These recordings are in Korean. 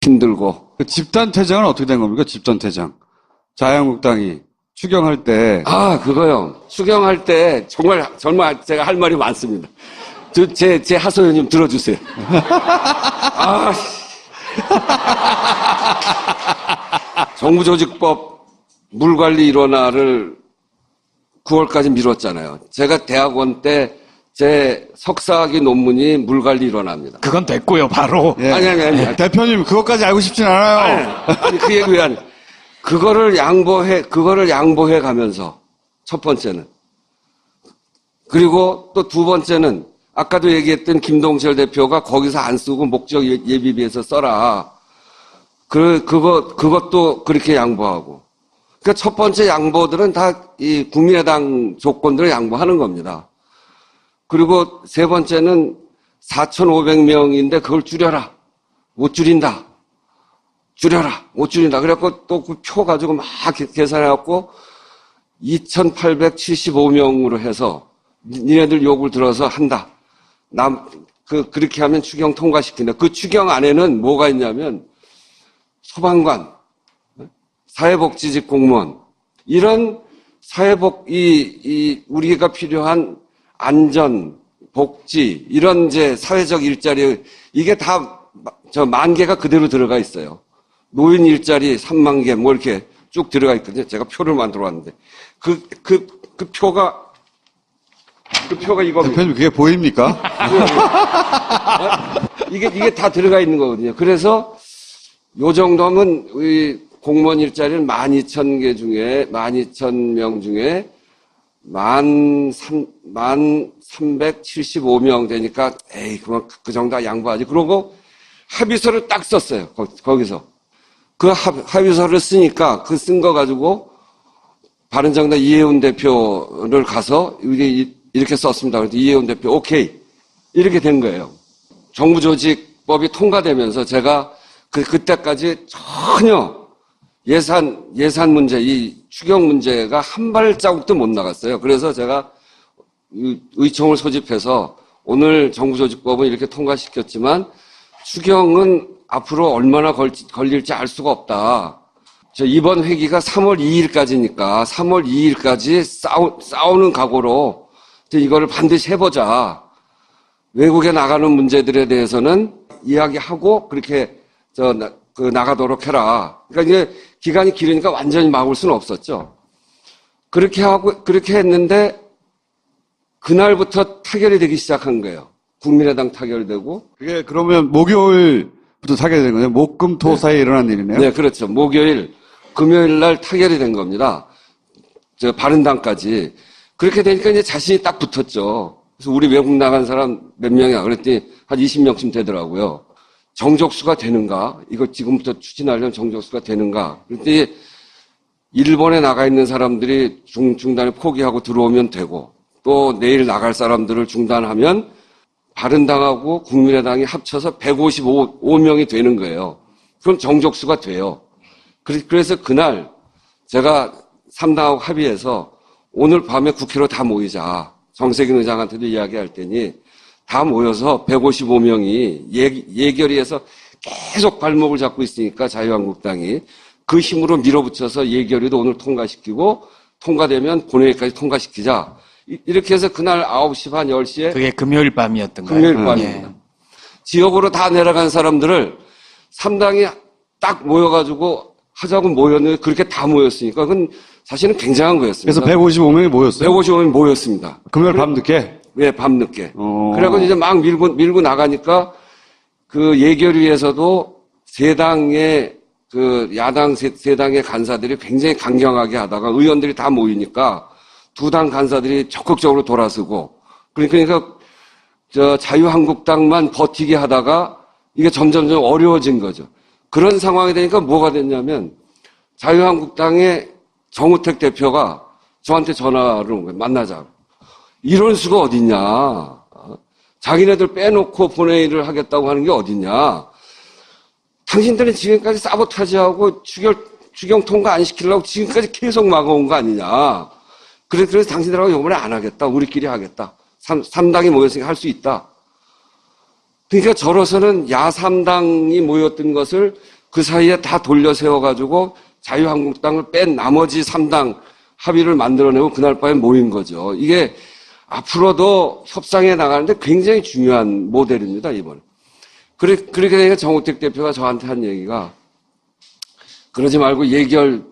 힘들고. 그 집단 퇴장은 어떻게 된 겁니까? 집단 퇴장. 자유한국당이 추경할 때. 그거요. 추경할 때 정말 제가 할 말이 많습니다. 제 하소연 좀 들어주세요. 정부조직법 물관리 일원화를 9월까지 미뤘잖아요. 제가 대학원 때 제 석사학위 논문이 물관리 일원화입니다. 그건 됐고요, 바로. 예. 아니. 대표님, 그것까지 알고 싶진 않아요. 아니, 그 얘기 왜 안 해? 그거를 양보해 가면서, 첫 번째는. 그리고 또 두 번째는, 아까도 얘기했던 김동철 대표가 거기서 안 쓰고 목적 예비비에서 써라. 그것도 그렇게 양보하고. 그러니까 첫 번째 양보들은 다 이 국민의당 조건들을 양보하는 겁니다. 그리고 세 번째는 4,500명인데 그걸 줄여라. 못 줄인다. 줄여라. 못 줄인다. 그래갖고 또 그 표 가지고 막 계산해갖고 2,875명으로 해서 니네들 욕을 들어서 한다. 그렇게 하면 추경 통과시킨다. 그 추경 안에는 뭐가 있냐면 소방관, 사회복지직 공무원, 이런 우리가 필요한 안전, 복지, 이런 이제 사회적 일자리, 이게 다 만 개가 그대로 들어가 있어요. 노인 일자리 3만 개, 뭐 이렇게 쭉 들어가 있거든요. 제가 표를 만들어 왔는데. 그 표가 이겁니다. 대표님, 그게 보입니까? 이게 다 들어가 있는 거거든요. 그래서 요 정도면 우리 공무원 일자리는 12,000개 중에, 12,000명 중에 1375명 되니까, 그 정도 양보하지. 그러고 합의서를 딱 썼어요. 거기서. 그 합의서를 쓰니까 그 쓴 거 가지고 바른정당 이해운 대표를 가서 이렇게 썼습니다. 그래서 이해운 대표 오케이. 이렇게 된 거예요. 정부조직법이 통과되면서 제가 그때까지 전혀 예산 문제, 이 추경 문제가 한 발자국도 못 나갔어요. 그래서 제가 의총을 소집해서 오늘 정부조직법은 이렇게 통과시켰지만 추경은 앞으로 얼마나 걸릴지 알 수가 없다. 이번 회기가 3월 2일까지니까 3월 2일까지 싸우는 각오로 이거를 반드시 해보자. 외국에 나가는 문제들에 대해서는 이야기하고 그렇게 나가도록 해라. 그러니까 이제 기간이 길으니까 완전히 막을 수는 없었죠. 그렇게 했는데 그날부터 타결이 되기 시작한 거예요. 국민의당 타결이 되고. 그게 그러면 목요일부터 타결이 된 거네요. 목금토 사이에 일어난 일이네요. 네, 그렇죠. 금요일 날 타결이 된 겁니다. 바른당까지. 그렇게 되니까 이제 자신이 딱 붙었죠. 그래서 우리 외국 나간 사람 몇 명이야? 그랬더니 한 20명쯤 되더라고요. 정족수가 되는가? 이거 지금부터 추진하려면 정족수가 되는가? 그랬더니 일본에 나가 있는 사람들이 중단에 포기하고 들어오면 되고 또 내일 나갈 사람들을 중단하면 바른당하고 국민의당이 합쳐서 155명이 되는 거예요. 그럼 정족수가 돼요. 그래서 그날 제가 3당하고 합의해서 오늘 밤에 국회로 다 모이자. 정세균 의장한테도 이야기할 테니 다 모여서 155명이 예결위에서 계속 발목을 잡고 있으니까 자유한국당이 그 힘으로 밀어붙여서 예결위도 오늘 통과시키고 통과되면 본회의까지 통과시키자. 이렇게 해서 그날 9시 반 10시에 그게 금요일 밤이었던가요? 금요일 밤입니다. 예. 지역으로 다 내려간 사람들을 3당이 딱 모여가지고 하자고 모였는데 그렇게 다 모였으니까 그건 사실은 굉장한 거였습니다. 그래서 155명이 모였어요? 155명이 모였습니다. 금요일 밤늦게? 네, 밤늦게. 그래갖고 이제 막 밀고 나가니까 그 예결위에서도 야당 세 당의 간사들이 굉장히 강경하게 하다가 의원들이 다 모이니까 두 당 간사들이 적극적으로 돌아서고 그러니까 자유한국당만 버티게 하다가 이게 점점 어려워진 거죠. 그런 상황이 되니까 뭐가 됐냐면 자유한국당의 정우택 대표가 저한테 전화를 온 거예요. 만나자고. 이럴 수가 어딨냐. 자기네들 빼놓고 본회의를 하겠다고 하는 게 어딨냐. 당신들은 지금까지 사보타지하고 추경 통과 안 시키려고 지금까지 계속 막아온 거 아니냐. 그래서 당신들하고 이번에 안 하겠다. 우리끼리 하겠다. 3당이 모였으니까 할 수 있다. 그러니까 저로서는 야3당이 모였던 것을 그 사이에 다 돌려 세워가지고 자유한국당을 뺀 나머지 3당 합의를 만들어내고 그날 밤에 모인 거죠. 이게 앞으로도 협상에 나가는데 굉장히 중요한 모델입니다, 이번에. 그렇게 되니까 정우택 대표가 저한테 한 얘기가 그러지 말고 예결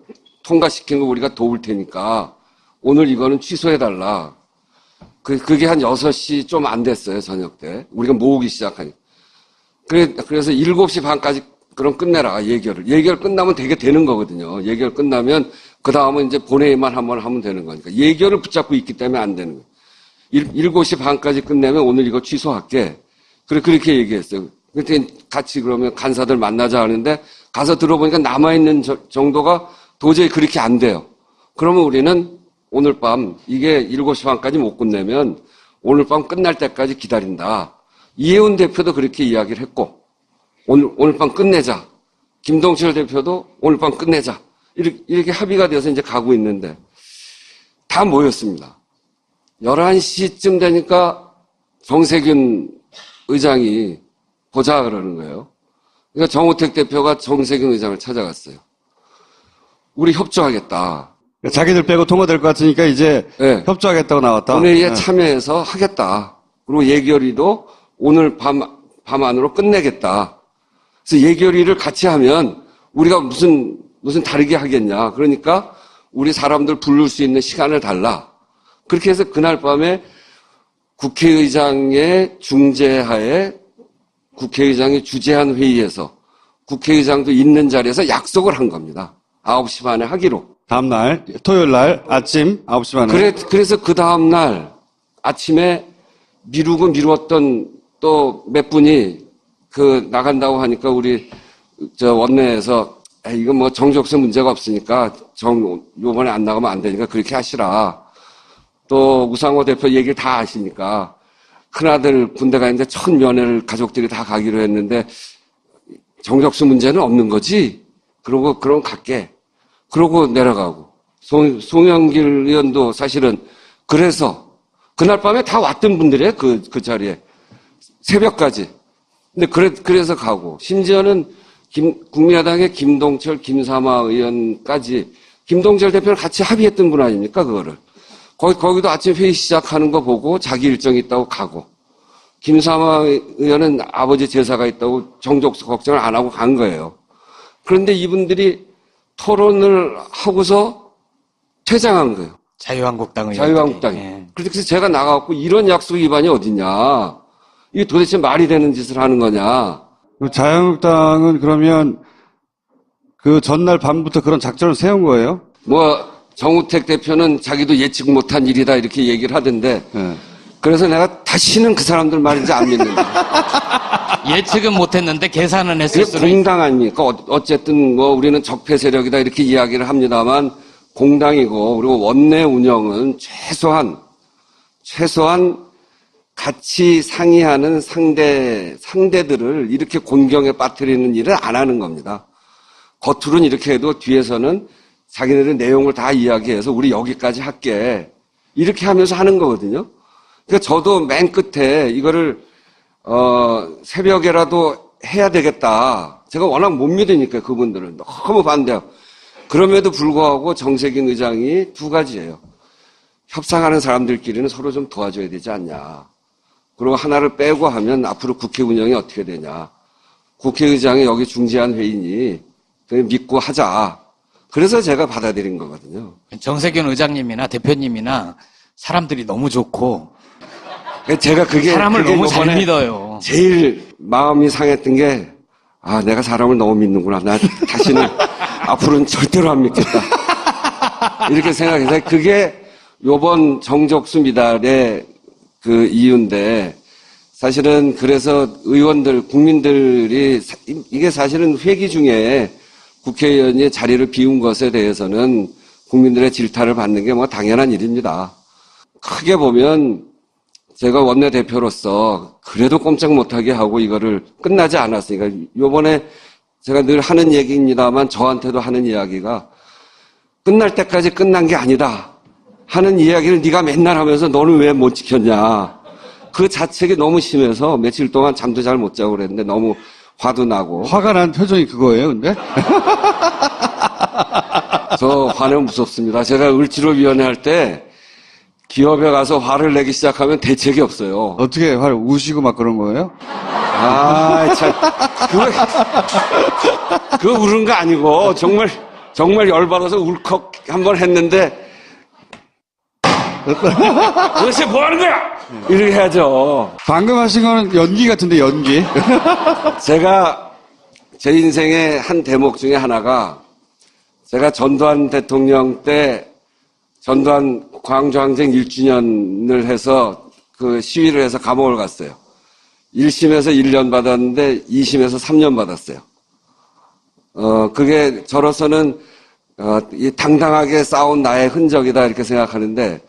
통과시킨 거 우리가 도울 테니까 오늘 이거는 취소해달라. 그게 한 6시 좀 안 됐어요, 저녁 때. 우리가 모으기 시작하니까. 그래서 7시 반까지 그럼 끝내라, 예결을. 예결 끝나면 되게 되는 거거든요. 예결 끝나면 그 다음은 이제 본회의만 한번 하면 되는 거니까. 예결을 붙잡고 있기 때문에 안 되는 거예요. 7시 반까지 끝내면 오늘 이거 취소할게. 그렇게 얘기했어요. 그때 같이 그러면 간사들 만나자 하는데 가서 들어보니까 남아있는 정도가 도저히 그렇게 안 돼요. 그러면 우리는 오늘 밤 이게 7시 반까지 못 끝내면 오늘 밤 끝날 때까지 기다린다. 이해운 대표도 그렇게 이야기를 했고 오늘 밤 끝내자. 김동철 대표도 오늘 밤 끝내자. 이렇게 합의가 돼서 이제 가고 있는데 다 모였습니다. 11시쯤 되니까 정세균 의장이 보자 그러는 거예요. 그러니까 정우택 대표가 정세균 의장을 찾아갔어요. 우리 협조하겠다. 자기들 빼고 통과될 것 같으니까 이제 네. 협조하겠다고 나왔다. 본회의에 네. 참여해서 하겠다. 그리고 예결위도 오늘 밤 안으로 끝내겠다. 그래서 예결위를 같이 하면 우리가 무슨 다르게 하겠냐. 그러니까 우리 사람들 부를 수 있는 시간을 달라. 그렇게 해서 그날 밤에 국회의장의 중재하에 국회의장이 주재한 회의에서 국회의장도 있는 자리에서 약속을 한 겁니다. 9시 반에 하기로. 다음날, 토요일 날 아침 9시 반에. 그래서 그 다음날 아침에 미뤘던 또 몇 분이 나간다고 하니까 우리 원내에서 이거 뭐 정족수 문제가 없으니까 요번에 안 나가면 안 되니까 그렇게 하시라. 또 우상호 대표 얘기를 다 아시니까 큰아들 군대 가 있는데 첫 면회를 가족들이 다 가기로 했는데 정족수 문제는 없는 거지? 그럼 갈게. 그러고 내려가고. 송영길 의원도 사실은 그래서 그날 밤에 다 왔던 분들이에요. 그 자리에. 새벽까지. 근데 그래서 가고. 심지어는 국민의당의 김동철, 김삼아 의원까지 김동철 대표를 같이 합의했던 분 아닙니까? 그거를. 거기도 아침 회의 시작하는 거 보고 자기 일정이 있다고 가고. 김삼아 의원은 아버지 제사가 있다고 정족수 걱정을 안 하고 간 거예요. 그런데 이분들이 토론을 하고서 퇴장한 거예요. 자유한국당의 자유한국당이. 예. 그래서 제가 나가고 이런 약속 위반이 어딨냐. 이게 도대체 말이 되는 짓을 하는 거냐. 자유한국당은 그러면 그 전날 밤부터 그런 작전을 세운 거예요? 정우택 대표는 자기도 예측 못한 일이다 이렇게 얘기를 하던데 네. 그래서 내가 다시는 그 사람들 말인지 안 믿는다. 예측은 못했는데 계산은 했을 그게 수는 공당 아닙니까? 어쨌든 우리는 적폐 세력이다 이렇게 이야기를 합니다만 공당이고 그리고 원내 운영은 최소한 같이 상의하는 상대들을 이렇게 곤경에 빠뜨리는 일을 안 하는 겁니다. 겉으로는 이렇게 해도 뒤에서는 자기네들 내용을 다 이야기해서 우리 여기까지 할게. 이렇게 하면서 하는 거거든요. 그러니까 저도 맨 끝에 이거를 새벽에라도 해야 되겠다. 제가 워낙 못 믿으니까 그분들은 너무 반대하고. 그럼에도 불구하고 정세균 의장이 두 가지예요. 협상하는 사람들끼리는 서로 좀 도와줘야 되지 않냐. 그리고 하나를 빼고 하면 앞으로 국회 운영이 어떻게 되냐. 국회의장이 여기 중재한 회의니 그냥 믿고 하자. 그래서 제가 받아들인 거거든요. 정세균 의장님이나 대표님이나 사람들이 너무 좋고 제가 사람을 그게 너무 잘 이번에 믿어요. 제일 마음이 상했던 게 내가 사람을 너무 믿는구나. 나 다시는 앞으로는 절대로 안 믿겠다. 이렇게 생각해서 그게 요번 정족수 미달의 그 이유인데 사실은 그래서 의원들, 국민들이 이게 사실은 회기 중에 국회의원이 자리를 비운 것에 대해서는 국민들의 질타를 받는 게 당연한 일입니다. 크게 보면 제가 원내대표로서 그래도 꼼짝 못하게 하고 이거를 끝나지 않았으니까 요번에 제가 늘 하는 얘기입니다만 저한테도 하는 이야기가 끝날 때까지 끝난 게 아니다 하는 이야기를 네가 맨날 하면서 너는 왜 못 지켰냐. 그 자책이 너무 심해서 며칠 동안 잠도 잘 못 자고 그랬는데 너무 화도 나고. 화가 난 표정이 그거예요, 근데? 저 화내면 무섭습니다. 제가 을지로위원회 할 때 기업에 가서 화를 내기 시작하면 대책이 없어요. 어떻게 화를 우시고 막 그런 거예요? 아, 참. 그거 울은 거 아니고, 정말 열받아서 울컥 한번 했는데, 도대체 뭐 하는 거야? 이렇게 해야죠. 방금 하신 거는 연기 같은데, 연기. 제가 제 인생의 한 대목 중에 하나가 제가 전두환 대통령 때 전두환 광주항쟁 1주년을 해서 그 시위를 해서 감옥을 갔어요. 1심에서 1년 받았는데 2심에서 3년 받았어요. 그게 저로서는 이 당당하게 싸운 나의 흔적이다 이렇게 생각하는데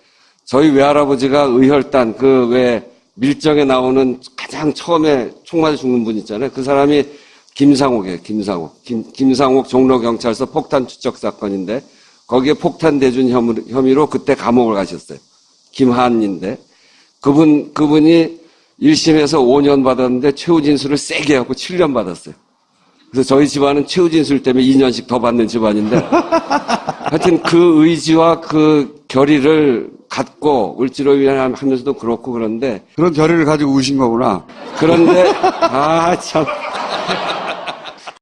저희 외할아버지가 의혈단 그 왜 밀정에 나오는 가장 처음에 총 맞아 죽는 분 있잖아요. 그 사람이 김상옥이에요. 김상옥 종로경찰서 폭탄 추적 사건인데 거기에 폭탄 대준 혐의로 그때 감옥을 가셨어요. 김한인데 그분이 1심에서 5년 받았는데 최후 진술을 세게 해갖고 7년 받았어요. 그래서 저희 집안은 최후 진술 때문에 2년씩 더 받는 집안인데 하여튼 그 의지와 그 결의를 갖고 을지로위원회 하면서도 그렇고 그런데 그런 결의를 가지고 우신 거구나. 그런데 아 참